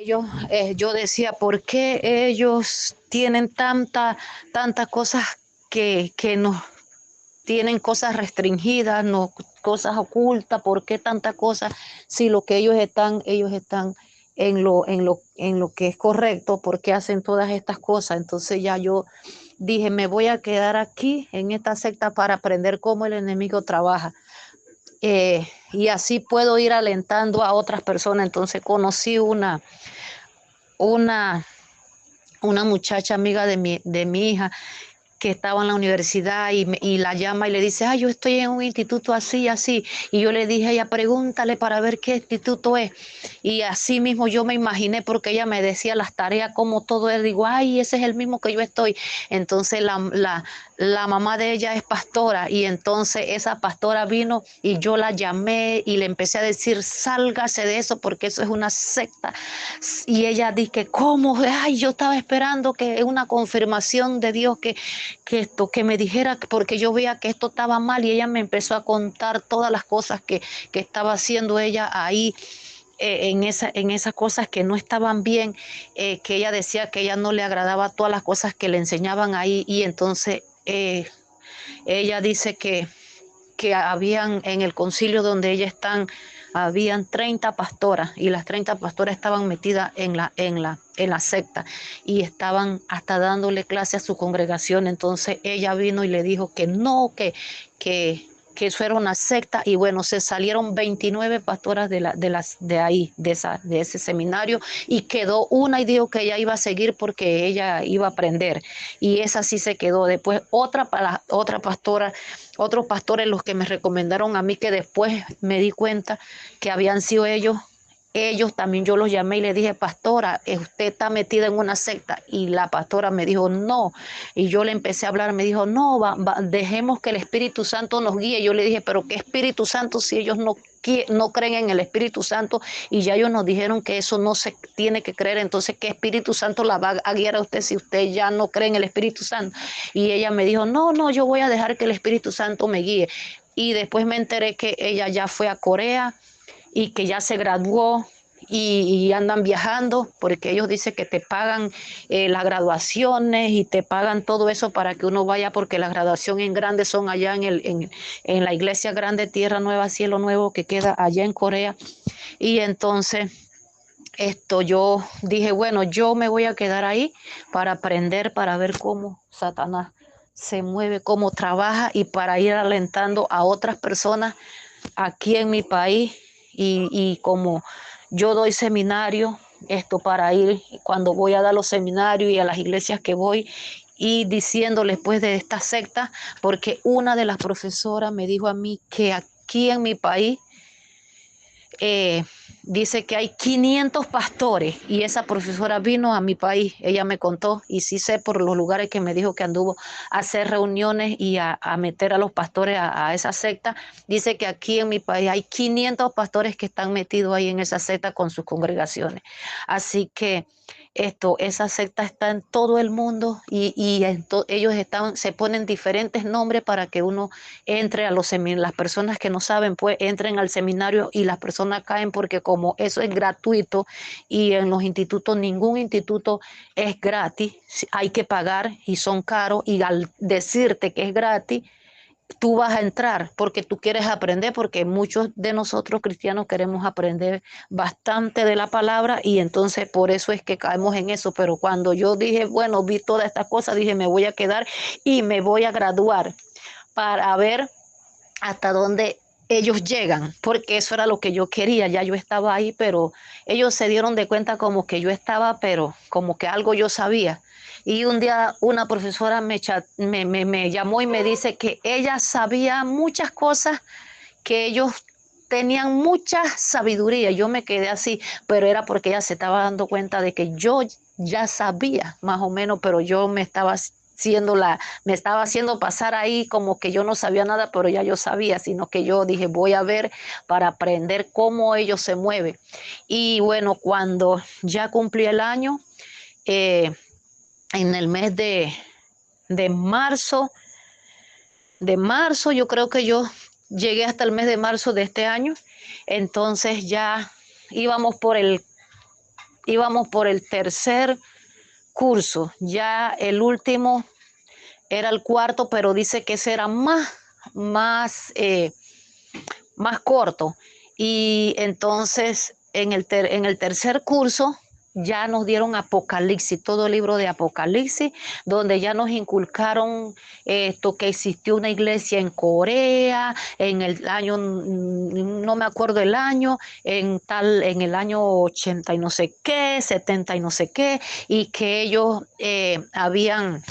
Yo decía, ¿por qué ellos tienen tantas cosas que nos tienen cosas restringidas, no, cosas ocultas? ¿Por qué tantas cosas? Si lo que ellos están en lo que es correcto, ¿por qué hacen todas estas cosas? Entonces ya yo dije, me voy a quedar aquí en esta secta para aprender cómo el enemigo trabaja. Y así puedo ir alentando a otras personas. Entonces conocí una, una muchacha amiga de mi hija que estaba en la universidad y la llama y le dice, yo estoy en un instituto así, así. Y yo le dije a ella, pregúntale para ver qué instituto es. Y así mismo yo me imaginé, porque ella me decía las tareas, como todo es. Digo, ay, ese es el mismo que yo estoy. Entonces la mamá de ella es pastora, y entonces esa pastora vino y yo la llamé y le empecé a decir, sálgase de eso porque eso es una secta. Y ella dice, ¿cómo? Ay, yo estaba esperando que una confirmación de Dios que me dijera, porque yo veía que esto estaba mal, y ella me empezó a contar todas las cosas que estaba haciendo ella ahí, en esas cosas que no estaban bien, que ella decía que ella no le agradaba todas las cosas que le enseñaban ahí. Y entonces ella dice que habían en el concilio donde ella están, habían 30 pastoras, y las 30 pastoras estaban metidas en la secta, y estaban hasta dándole clase a su congregación. Entonces ella vino y le dijo que no, que eso era una secta. Y bueno, se salieron 29 pastoras de ahí, de ese seminario, y quedó una, y dijo que ella iba a seguir porque ella iba a aprender, y esa sí se quedó. Después otra pastora, otros pastores, los que me recomendaron a mí, que después me di cuenta que habían sido ellos también. Yo los llamé y le dije, pastora, usted está metida en una secta. Y la pastora me dijo, no. Y yo le empecé a hablar, me dijo, no, dejemos que el Espíritu Santo nos guíe. Yo le dije, pero ¿qué Espíritu Santo si ellos no creen en el Espíritu Santo? Y ya ellos nos dijeron que eso no se tiene que creer. Entonces, ¿qué Espíritu Santo la va a guiar a usted si usted ya no cree en el Espíritu Santo? Y ella me dijo, no, no, yo voy a dejar que el Espíritu Santo me guíe. Y después me enteré que ella ya fue a Corea y que ya se graduó, y andan viajando, porque ellos dicen que te pagan las graduaciones y te pagan todo eso para que uno vaya, porque las graduaciones en grandes son allá en la iglesia grande Tierra Nueva, Cielo Nuevo, que queda allá en Corea. Y entonces yo dije, bueno, yo me voy a quedar ahí para aprender, para ver cómo Satanás se mueve, cómo trabaja, y para ir alentando a otras personas aquí en mi país. Y como yo doy seminario, para ir, cuando voy a dar los seminarios y a las iglesias que voy, y diciéndoles pues de esta secta, porque una de las profesoras me dijo a mí que aquí en mi país, eh, dice que hay 500 pastores, y esa profesora vino a mi país, ella me contó, y sí sé por los lugares que me dijo que anduvo a hacer reuniones y a meter a los pastores a esa secta. Dice que aquí en mi país hay 500 pastores que están metidos ahí en esa secta con sus congregaciones. Así que esa secta está en todo el mundo, ellos se ponen diferentes nombres para que uno entre a los seminarios. Las personas que no saben, pues entren al seminario, y las personas caen, porque como eso es gratuito, y en los institutos, ningún instituto es gratis, hay que pagar y son caros. Y al decirte que es gratis, tú vas a entrar porque tú quieres aprender, porque muchos de nosotros cristianos queremos aprender bastante de la palabra, y entonces por eso es que caemos en eso. Pero cuando yo dije, bueno, vi todas estas cosas, dije, me voy a quedar y me voy a graduar para ver hasta dónde ellos llegan, porque eso era lo que yo quería. Ya yo estaba ahí, pero ellos se dieron de cuenta como que yo estaba, pero como que algo yo sabía. Y un día una profesora me llamó y me dice que ella sabía muchas cosas, que ellos tenían mucha sabiduría. Yo me quedé así, pero era porque ella se estaba dando cuenta de que yo ya sabía más o menos, pero yo me estaba haciendo pasar ahí como que yo no sabía nada, pero ya yo sabía. Sino que yo dije, voy a ver para aprender cómo ellos se mueven. Y bueno, cuando ya cumplí el año, eh, en el mes de marzo, yo creo que yo llegué hasta el mes de marzo de este año. Entonces ya íbamos por el íbamos por el tercer curso, ya el último era el cuarto, pero dice que ese era más, más corto. Y entonces en el tercer curso ya nos dieron Apocalipsis, todo el libro de Apocalipsis, donde ya nos inculcaron esto, que existió una iglesia en Corea, en el año, no me acuerdo el año, en el año 80 y no sé qué, 70 y no sé qué, y que ellos habían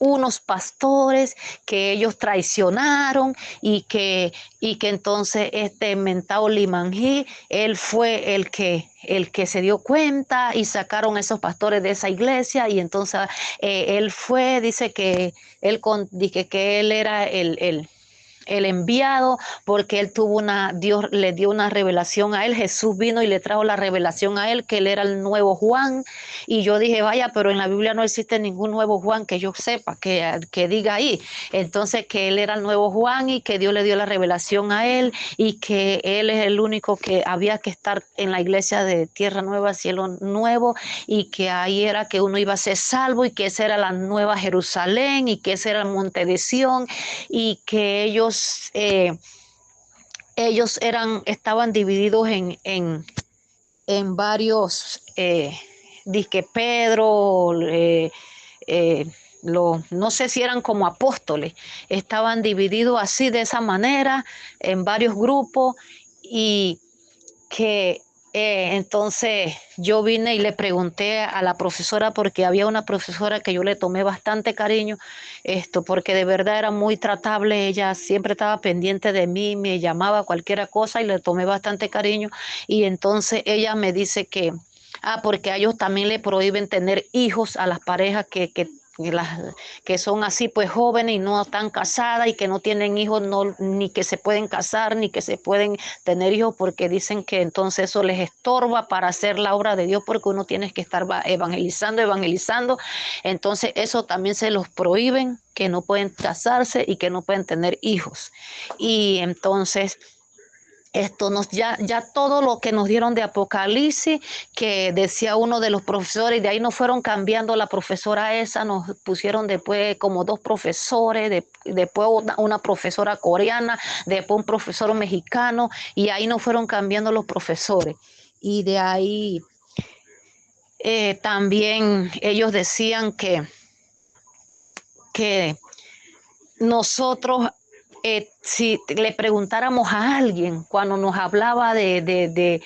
unos pastores que ellos traicionaron y que entonces este mentado Limanjí, él fue el que se dio cuenta y sacaron esos pastores de esa iglesia y entonces él fue, dice que dije que él era el enviado, porque él tuvo Dios le dio una revelación a él, Jesús vino y le trajo la revelación a él, que él era el nuevo Juan, y yo dije, vaya, pero en la Biblia no existe ningún nuevo Juan que yo sepa, que diga ahí, entonces que él era el nuevo Juan y que Dios le dio la revelación a él, y que él es el único que había que estar en la iglesia de Tierra Nueva, Cielo Nuevo, y que ahí era que uno iba a ser salvo, y que esa era la nueva Jerusalén, y que ese era el monte de Sión, y que ellos estaban divididos en varios, disque Pedro, no sé si eran como apóstoles, estaban divididos así de esa manera en varios grupos, y que entonces yo vine y le pregunté a la profesora, porque había una profesora que yo le tomé bastante cariño, porque de verdad era muy tratable, ella siempre estaba pendiente de mí, me llamaba cualquier cosa y le tomé bastante cariño, y entonces ella me dice que, porque a ellos también le prohíben tener hijos a las parejas las, que son así pues jóvenes y no están casadas y que no tienen hijos, no, ni que se pueden casar, ni que se pueden tener hijos, porque dicen que entonces eso les estorba para hacer la obra de Dios, porque uno tiene que estar evangelizando, entonces eso también se los prohíben, que no pueden casarse y que no pueden tener hijos. Y entonces ya todo lo que nos dieron de Apocalipsis, que decía uno de los profesores, y de ahí nos fueron cambiando la profesora esa, nos pusieron después como dos profesores, después una profesora coreana, después un profesor mexicano, y ahí nos fueron cambiando los profesores. Y de ahí también ellos decían que nosotros, si le preguntáramos a alguien cuando nos hablaba de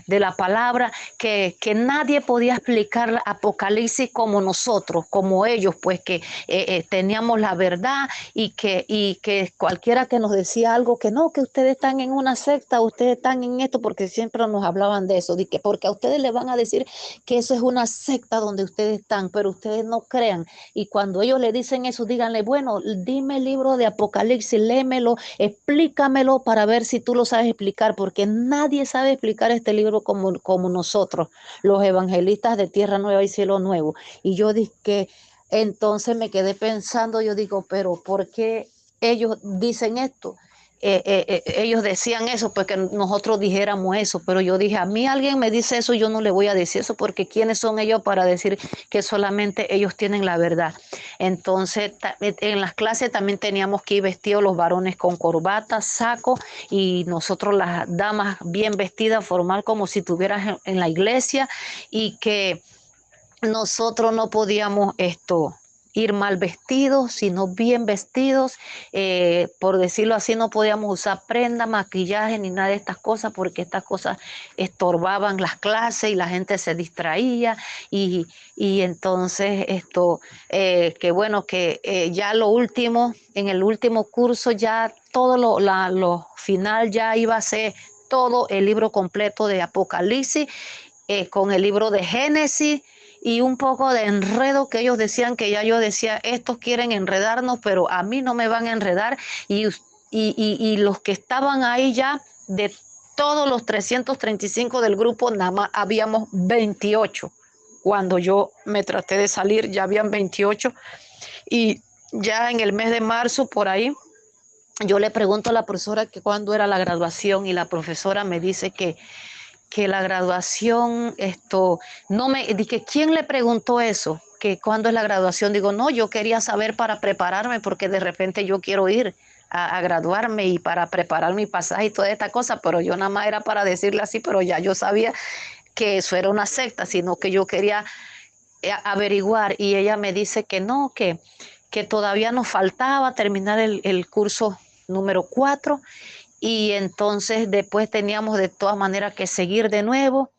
la palabra, que nadie podía explicar Apocalipsis como nosotros, como ellos, pues que teníamos la verdad, y que cualquiera que nos decía algo, que no, que ustedes están en una secta, ustedes están en esto, porque siempre nos hablaban de eso, de que porque a ustedes les van a decir que eso es una secta donde ustedes están, pero ustedes no crean. Y cuando ellos le dicen eso, díganle, bueno, dime el libro de Apocalipsis, léemelo, explícamelo para ver si tú lo sabes explicar, porque nadie sabe explicar este libro como nosotros, los evangelistas de Tierra Nueva y Cielo Nuevo. Y yo dije que entonces me quedé pensando, yo digo, pero ¿por qué ellos dicen esto? Ellos decían eso porque nosotros dijéramos eso, pero yo dije, a mí alguien me dice eso, yo no le voy a decir eso, porque ¿quiénes son ellos para decir que solamente ellos tienen la verdad? Entonces, en las clases también teníamos que ir vestidos los varones con corbata, saco, y nosotros las damas bien vestidas, formal, como si estuvieras en la iglesia, y que nosotros no podíamos ir mal vestidos, sino bien vestidos, por decirlo así, no podíamos usar prenda, maquillaje, ni nada de estas cosas, porque estas cosas estorbaban las clases y la gente se distraía, y entonces que bueno, que ya lo último, en el último curso ya todo lo final ya iba a ser todo el libro completo de Apocalipsis, con el libro de Génesis, y un poco de enredo que ellos decían, que ya yo decía, estos quieren enredarnos, pero a mí no me van a enredar, y los que estaban ahí ya, de todos los 335 del grupo, nada más habíamos 28. Cuando yo me traté de salir, ya habían 28, y ya en el mes de marzo, por ahí, yo le pregunto a la profesora que cuándo era la graduación, y la profesora me dice que la graduación, no me, dije, ¿quién le preguntó eso? Que cuándo es la graduación. Digo, no, yo quería saber para prepararme porque de repente yo quiero ir a graduarme y para preparar mi pasaje y toda esta cosa, pero yo nada más era para decirle así, pero ya yo sabía que eso era una secta, sino que yo quería averiguar y ella me dice que no, que todavía nos faltaba terminar el curso número 4 y entonces después teníamos de todas maneras que seguir de nuevo,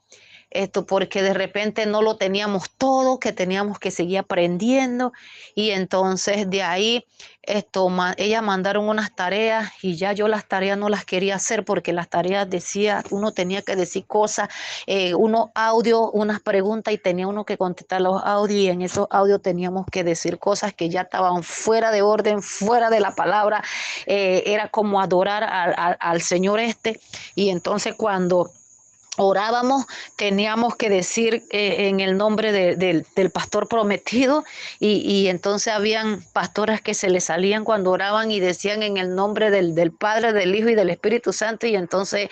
porque de repente no lo teníamos todo, que teníamos que seguir aprendiendo y entonces de ahí ellas mandaron unas tareas y ya yo las tareas no las quería hacer porque las tareas decía, uno tenía que decir cosas, unos audios, unas preguntas y tenía uno que contestar los audios y en esos audios teníamos que decir cosas que ya estaban fuera de orden, fuera de la palabra, era como adorar al Señor y entonces cuando orábamos, teníamos que decir en el nombre del pastor prometido y entonces habían pastoras que se les salían cuando oraban y decían en el nombre del Padre, del Hijo y del Espíritu Santo y entonces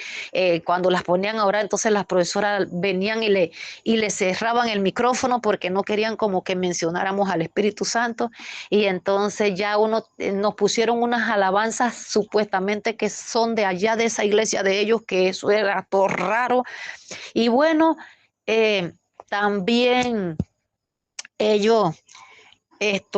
cuando las ponían a orar, entonces las profesoras venían y le cerraban el micrófono porque no querían como que mencionáramos al Espíritu Santo y entonces ya nos pusieron unas alabanzas supuestamente que son de allá de esa iglesia de ellos, que eso era todo raro y bueno, eh, también ellos,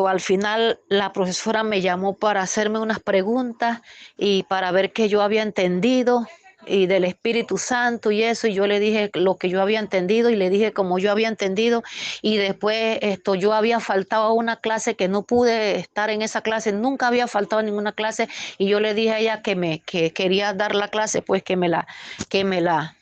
al final la profesora me llamó para hacerme unas preguntas y para ver qué yo había entendido y del Espíritu Santo y eso, y yo le dije lo que yo había entendido y le dije como yo había entendido y después yo había faltado a una clase que no pude estar en esa clase, nunca había faltado a ninguna clase y yo le dije a ella que quería dar la clase, pues que me la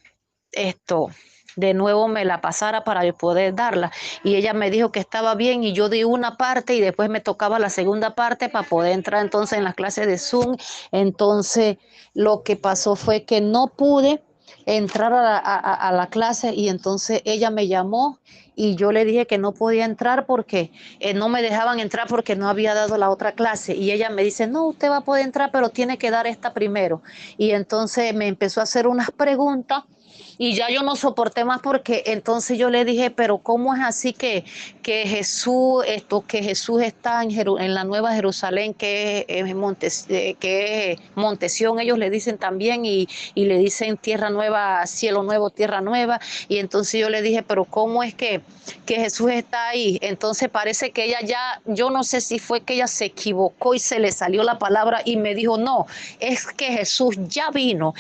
esto de nuevo me la pasara para yo poder darla y ella me dijo que estaba bien y yo di una parte y después me tocaba la segunda parte para poder entrar entonces en las clases de Zoom. Entonces lo que pasó fue que no pude entrar a la clase y entonces ella me llamó y yo le dije que no podía entrar porque no me dejaban entrar porque no había dado la otra clase y ella me dice, no, usted va a poder entrar pero tiene que dar esta primero y entonces me empezó a hacer unas preguntas y ya yo no soporté más porque entonces yo le dije, pero ¿cómo es así que que Jesús está en la Nueva Jerusalén, que es Montesión, ellos le dicen también, y le dicen tierra nueva, cielo nuevo, tierra nueva, y entonces yo le dije, pero ¿cómo es que Jesús está ahí? Entonces parece que ella ya, yo no sé si fue que ella se equivocó y se le salió la palabra y me dijo, no, es que Jesús ya vino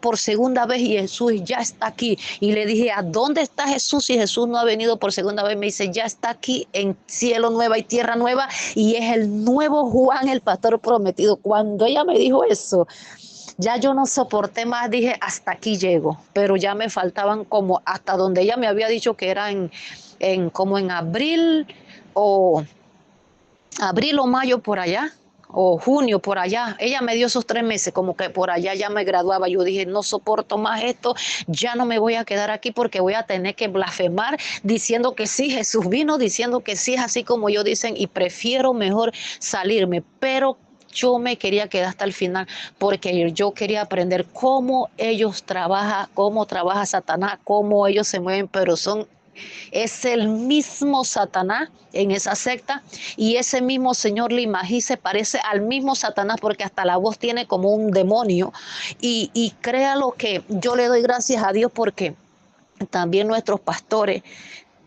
por segunda vez y Jesús ya está aquí. Y le dije, ¿a dónde está Jesús si Jesús no ha venido por segunda vez? Me dice, ya está aquí en cielo nueva y tierra nueva y es el nuevo Juan, el pastor prometido. Cuando ella me dijo eso, ya yo no soporté más, dije, hasta aquí llego, pero ya me faltaban como hasta donde ella me había dicho que era como en o abril o mayo por allá, o junio por allá. Ella me dio esos 3 meses, como que por allá ya me graduaba. Yo dije, no soporto más esto, ya no me voy a quedar aquí porque voy a tener que blasfemar diciendo que sí, Jesús vino, diciendo que sí es así como ellos dicen y prefiero mejor salirme. Pero yo me quería quedar hasta el final porque yo quería aprender cómo ellos trabajan, cómo trabaja Satanás, cómo ellos se mueven, pero es el mismo Satanás en esa secta y ese mismo señor Limají se parece al mismo Satanás porque hasta la voz tiene como un demonio y créalo que yo le doy gracias a Dios porque también nuestros pastores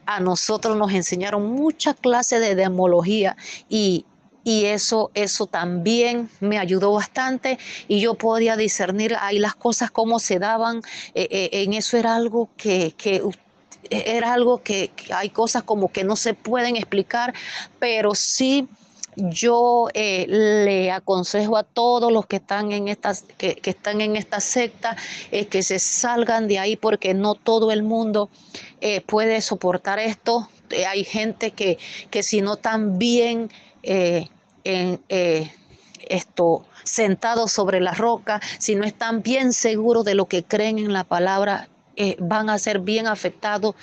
a nosotros nos enseñaron muchas clases de demología y eso también me ayudó bastante y yo podía discernir ahí las cosas cómo se daban, en eso era algo que hay cosas como que no se pueden explicar, pero sí yo le aconsejo a todos los que están que están en esta secta que se salgan de ahí porque no todo el mundo puede soportar esto. Hay gente que si no están bien en, sentados sobre la roca, si no están bien seguros de lo que creen en la palabra, van a ser bien afectados,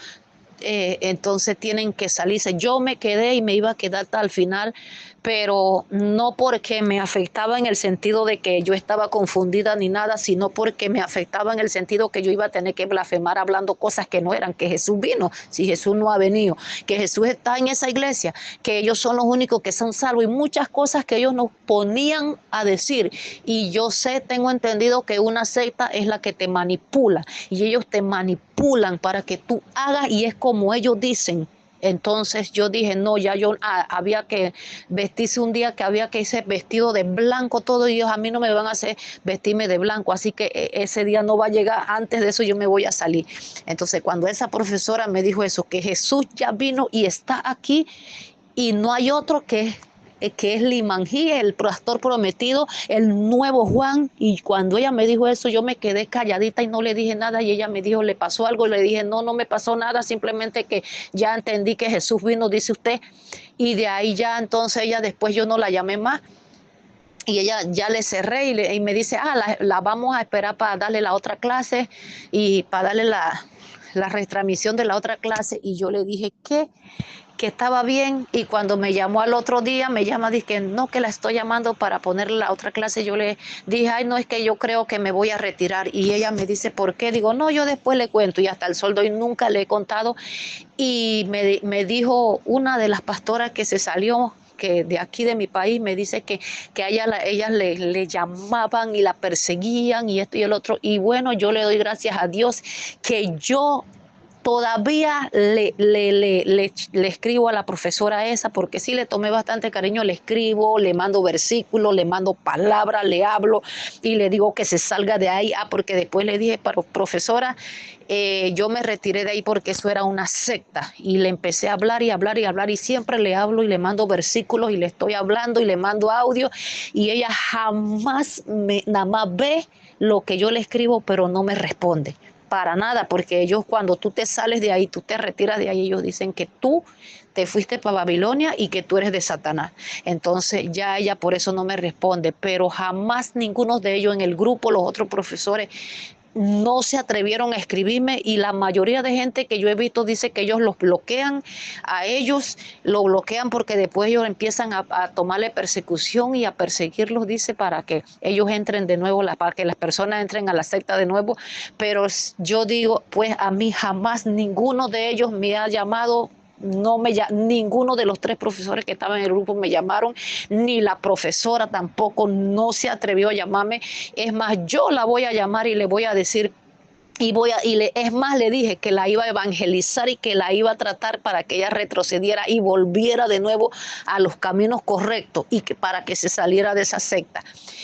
entonces tienen que salirse. Yo me quedé y me iba a quedar hasta el final, pero no porque me afectaba en el sentido de que yo estaba confundida ni nada, sino porque me afectaba en el sentido que yo iba a tener que blasfemar hablando cosas que no eran, que Jesús vino, si Jesús no ha venido, que Jesús está en esa iglesia, que ellos son los únicos que son salvos y muchas cosas que ellos nos ponían a decir. Y yo sé, tengo entendido que una secta es la que te manipula y ellos te manipulan para que tú hagas y es como ellos dicen. Entonces yo dije, no, ya yo había que vestirse un día que había que irse vestido de blanco todo y ellos a mí no me van a hacer vestirme de blanco, así que ese día no va a llegar, antes de eso yo me voy a salir. Entonces cuando esa profesora me dijo eso, que Jesús ya vino y está aquí y no hay otro que es Limanjí, el pastor prometido, el nuevo Juan. Y cuando ella me dijo eso, yo me quedé calladita y no le dije nada. Y ella me dijo, ¿le pasó algo? Y le dije, no, no me pasó nada, simplemente que ya entendí que Jesús vino, dice usted. Y de ahí ya, entonces ella después yo no la llamé más. Y ella ya le cerré y me dice, la vamos a esperar para darle la otra clase y para darle la retransmisión de la otra clase. Y yo le dije, ¿qué? Que estaba bien y cuando me llamó al otro día, me llama, dice que no, que la estoy llamando para ponerle la otra clase. Yo le dije, ay, no, es que yo creo que me voy a retirar. Y ella me dice, ¿por qué? Digo, no, yo después le cuento y hasta el sol de hoy nunca le he contado. Y me dijo una de las pastoras que se salió, que de aquí de mi país, me dice que a ellas le llamaban y la perseguían y esto y el otro. Y bueno, yo le doy gracias a Dios que yo todavía le escribo a la profesora esa, porque sí le tomé bastante cariño, le escribo, le mando versículos, le mando palabras, le hablo y le digo que se salga de ahí. Porque después le dije, profesora, yo me retiré de ahí porque eso era una secta y le empecé a hablar y hablar y hablar y siempre le hablo y le mando versículos y le estoy hablando y le mando audio y ella jamás nada más ve lo que yo le escribo, pero no me responde para nada, porque ellos cuando tú te sales de ahí, tú te retiras de ahí, ellos dicen que tú te fuiste para Babilonia y que tú eres de Satanás. Entonces ya ella por eso no me responde, pero jamás ninguno de ellos en el grupo, los otros profesores, no se atrevieron a escribirme y la mayoría de gente que yo he visto dice que ellos los bloquean, a ellos lo bloquean porque después ellos empiezan a tomarle persecución y a perseguirlos, dice, para que ellos entren de nuevo, para que las personas entren a la secta de nuevo. Pero yo digo, pues a mí jamás ninguno de ellos me ha llamado, no me ninguno de los tres profesores que estaban en el grupo me llamaron, ni la profesora tampoco no se atrevió a llamarme. Es más, yo la voy a llamar y le voy a decir es más, le dije que la iba a evangelizar y que la iba a tratar para que ella retrocediera y volviera de nuevo a los caminos correctos y que para que se saliera de esa secta.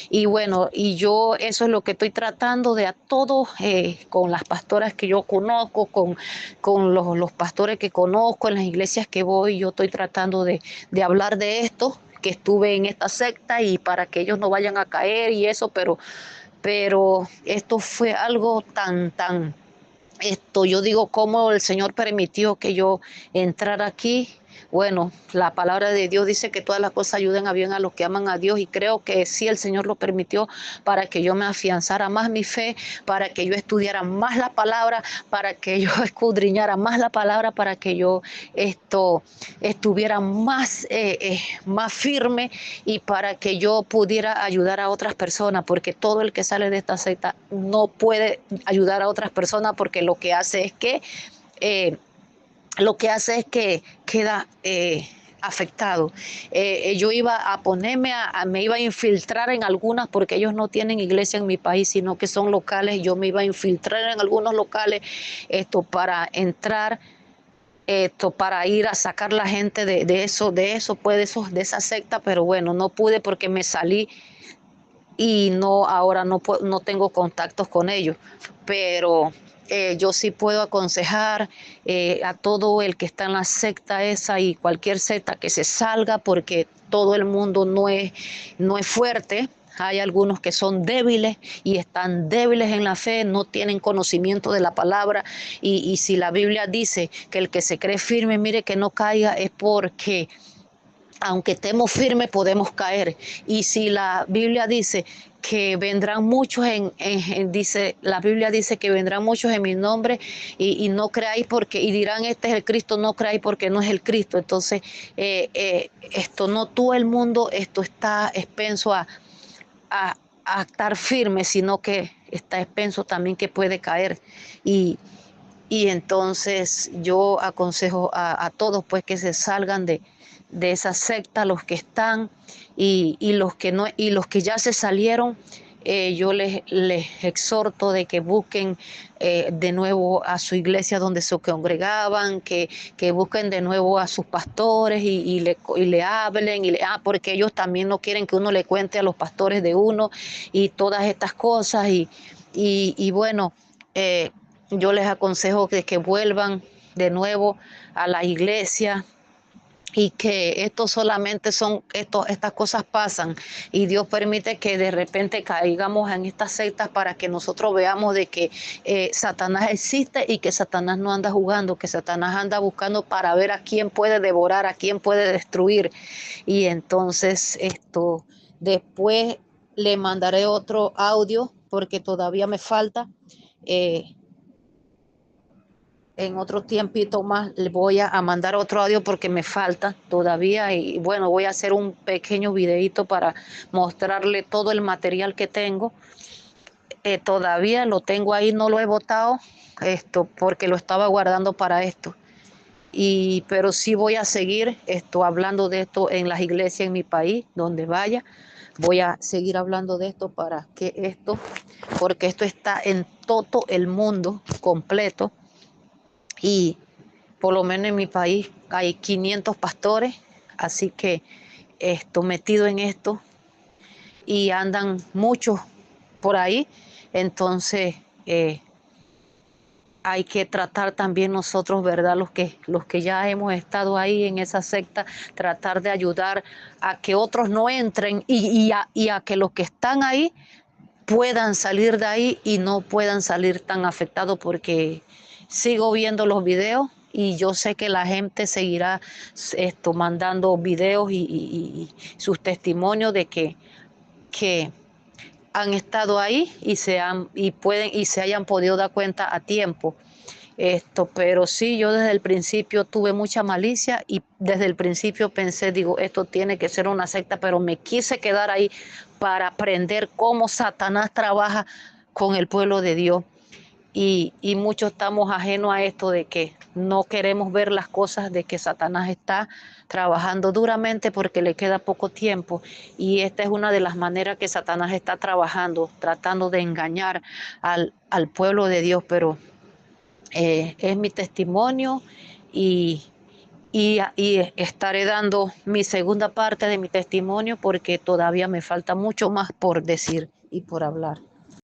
Y bueno, y yo eso es lo que estoy tratando de a todos, con las pastoras que yo conozco, con los pastores que conozco en las iglesias que voy, yo estoy tratando de hablar de esto, que estuve en esta secta y para que ellos no vayan a caer y eso, pero esto fue algo yo digo, cómo el Señor permitió que yo entrara aquí. Bueno, la palabra de Dios dice que todas las cosas ayudan a bien a los que aman a Dios y creo que sí el Señor lo permitió para que yo me afianzara más mi fe, para que yo estudiara más la palabra, para que yo escudriñara más la palabra, para que yo estuviera más firme y para que yo pudiera ayudar a otras personas, porque todo el que sale de esta secta no puede ayudar a otras personas porque eh, lo que hace es que queda afectado. Yo iba a ponerme, me iba a infiltrar en algunas porque ellos no tienen iglesia en mi país, sino que son locales. Yo me iba a infiltrar en algunos locales para entrar, para ir a sacar la gente de esa secta, pero bueno, no pude porque me salí y ahora no tengo contactos con ellos, pero yo sí puedo aconsejar a todo el que está en la secta esa y cualquier secta que se salga, porque todo el mundo no es fuerte. Hay algunos que son débiles y están débiles en la fe, no tienen conocimiento de la palabra y si la Biblia dice que el que se cree firme, mire que no caiga, es porque aunque estemos firmes podemos caer. Y si la Biblia dice que vendrán muchos dice, la Biblia dice que vendrán muchos en mi nombre y no creáis porque, y dirán este es el Cristo, no creáis porque no es el Cristo. Entonces, esto no todo el mundo, esto está expenso a, a estar firme, sino que está expenso también que puede caer. Y, y entonces yo aconsejo a todos pues que se salgan de esa secta, los que están y los que no, y los que ya se salieron, yo les exhorto de que busquen de nuevo a su iglesia donde se congregaban, que busquen de nuevo a sus pastores y le hablen, porque ellos también no quieren que uno le cuente a los pastores de uno y todas estas cosas. Y bueno, yo les aconsejo que vuelvan de nuevo a la iglesia y que esto solamente estas cosas pasan y Dios permite que de repente caigamos en estas sectas para que nosotros veamos de que Satanás existe y que Satanás no anda jugando, que Satanás anda buscando para ver a quién puede devorar, a quién puede destruir. Y entonces después le mandaré otro audio porque todavía me falta. eh, en otro tiempito más le voy a mandar otro audio porque me falta todavía y bueno, voy a hacer un pequeño videito para mostrarle todo el material que tengo. Todavía lo tengo ahí, no lo he botado porque lo estaba guardando para esto. Pero sí voy a seguir hablando de esto en las iglesias en mi país, donde vaya. Voy a seguir hablando de esto porque esto está en todo el mundo completo y por lo menos en mi país hay 500 pastores, así que metido en esto y andan muchos por ahí, entonces hay que tratar también nosotros, ¿verdad? Los que ya hemos estado ahí en esa secta, tratar de ayudar a que otros no entren y a que los que están ahí puedan salir de ahí y no puedan salir tan afectados porque sigo viendo los videos y yo sé que la gente seguirá mandando videos y sus testimonios de que han estado ahí y se hayan podido dar cuenta a tiempo. Pero sí, yo desde el principio tuve mucha malicia y desde el principio pensé, digo, esto tiene que ser una secta, pero me quise quedar ahí para aprender cómo Satanás trabaja con el pueblo de Dios. Y muchos estamos ajenos a esto de que no queremos ver las cosas de que Satanás está trabajando duramente porque le queda poco tiempo. Y esta es una de las maneras que Satanás está trabajando, tratando de engañar al pueblo de Dios, pero es mi testimonio y, y estaré dando mi segunda parte de mi testimonio porque todavía me falta mucho más por decir y por hablar.